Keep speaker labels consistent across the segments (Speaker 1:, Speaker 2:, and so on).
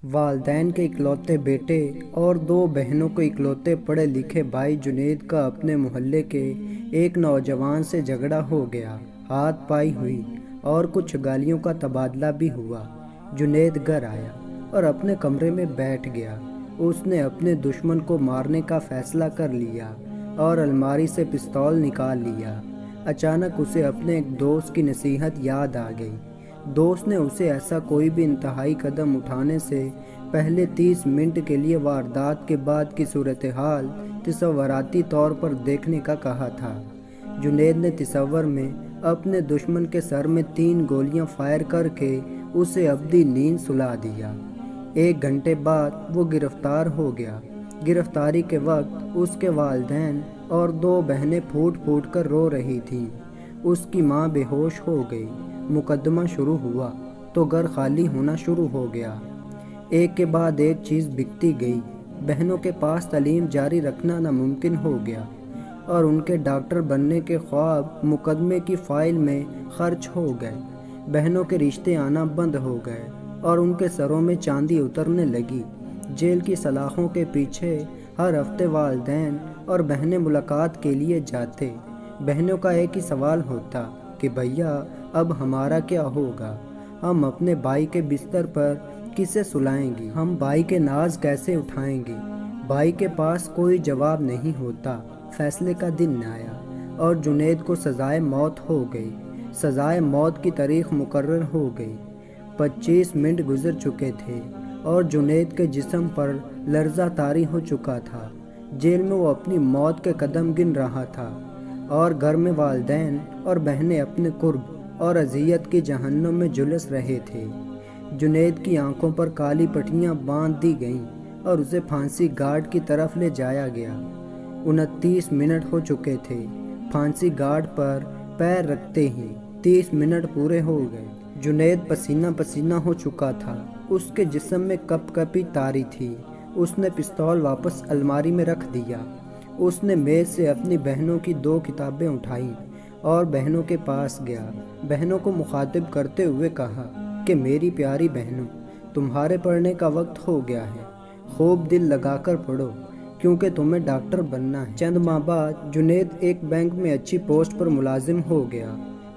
Speaker 1: والدین کے اکلوتے بیٹے اور 2 بہنوں کے اکلوتے پڑھے لکھے بھائی جنید کا اپنے محلے کے ایک نوجوان سے جھگڑا ہو گیا۔ ہاتھ پائی ہوئی اور کچھ گالیوں کا تبادلہ بھی ہوا۔ جنید گھر آیا اور اپنے کمرے میں بیٹھ گیا۔ اس نے اپنے دشمن کو مارنے کا فیصلہ کر لیا اور الماری سے پستول نکال لیا۔ اچانک اسے اپنے ایک دوست کی نصیحت یاد آ گئی۔ دوست نے اسے ایسا کوئی بھی انتہائی قدم اٹھانے سے پہلے 30 منٹ کے لیے واردات کے بعد کی صورتحال تصوراتی طور پر دیکھنے کا کہا تھا۔ جنید نے تصور میں اپنے دشمن کے سر میں 3 گولیاں فائر کر کے اسے ابدی نیند سلا دیا۔ 1 گھنٹے بعد وہ گرفتار ہو گیا۔ گرفتاری کے وقت اس کے والدین اور 2 بہنیں پھوٹ پھوٹ کر رو رہی تھیں۔ اس کی ماں بے ہوش ہو گئی۔ مقدمہ شروع ہوا تو گھر خالی ہونا شروع ہو گیا۔ ایک کے بعد ایک چیز بکتی گئی۔ بہنوں کے پاس تعلیم جاری رکھنا ناممکن ہو گیا اور ان کے ڈاکٹر بننے کے خواب مقدمے کی فائل میں خرچ ہو گئے۔ بہنوں کے رشتے آنا بند ہو گئے اور ان کے سروں میں چاندی اترنے لگی۔ جیل کی سلاخوں کے پیچھے ہر ہفتے والدین اور بہنیں ملاقات کے لیے جاتے۔ بہنوں کا ایک ہی سوال ہوتا کہ بھیا اب ہمارا کیا ہوگا؟ ہم اپنے بھائی کے بستر پر کسے سلائیں گی؟ ہم بھائی کے ناز کیسے اٹھائیں گے؟ بھائی کے پاس کوئی جواب نہیں ہوتا۔ فیصلے کا دن آیا اور جنید کو سزائے موت ہو گئی۔ سزائے موت کی تاریخ مقرر ہو گئی۔ 25 منٹ گزر چکے تھے اور جنید کے جسم پر لرزہ طاری ہو چکا تھا۔ جیل میں وہ اپنی موت کے قدم گن رہا تھا اور گھر میں والدین اور بہنیں اپنے قرب اور اذیت کی جہنم میں جھلس رہے تھے۔ جنید کی آنکھوں پر کالی پٹیاں باندھ دی گئیں اور اسے پھانسی گھاٹ کی طرف لے جایا گیا۔ 29 منٹ ہو چکے تھے۔ پھانسی گھاٹ پر پیر رکھتے ہی 30 منٹ پورے ہو گئے۔ جنید پسینہ پسینہ ہو چکا تھا۔ اس کے جسم میں کپ کپی طاری تھی۔ اس نے پستول واپس الماری میں رکھ دیا۔ اس نے میز سے اپنی بہنوں کی 2 کتابیں اٹھائیں اور بہنوں کے پاس گیا۔ بہنوں کو مخاطب کرتے ہوئے کہا کہ میری پیاری بہنوں، تمہارے پڑھنے کا وقت ہو گیا ہے۔ خوب دل لگا کر پڑھو کیونکہ تمہیں ڈاکٹر بننا ہے۔ چند ماہ بعد جنید ایک بینک میں اچھی پوسٹ پر ملازم ہو گیا۔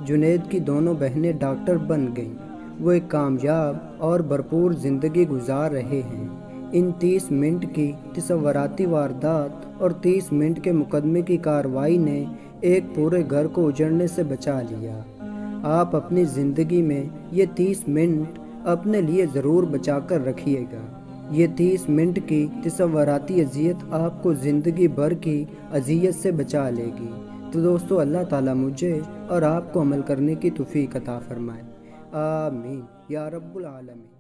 Speaker 1: جنید کی دونوں بہنیں ڈاکٹر بن گئیں۔ وہ ایک کامیاب اور بھرپور زندگی گزار رہے ہیں۔ ان 30 منٹ کی تصوراتی واردات اور 30 منٹ کے مقدمے کی کارروائی نے ایک پورے گھر کو اجڑنے سے بچا لیا۔ آپ اپنی زندگی میں یہ 30 منٹ اپنے لیے ضرور بچا کر رکھیے گا۔ یہ 30 منٹ کی تصوراتی اذیت آپ کو زندگی بھر کی اذیت سے بچا لے گی۔ تو دوستو، اللہ تعالیٰ مجھے اور آپ کو عمل کرنے کی توفیق عطا فرمائے۔ آمین یا رب العالمین۔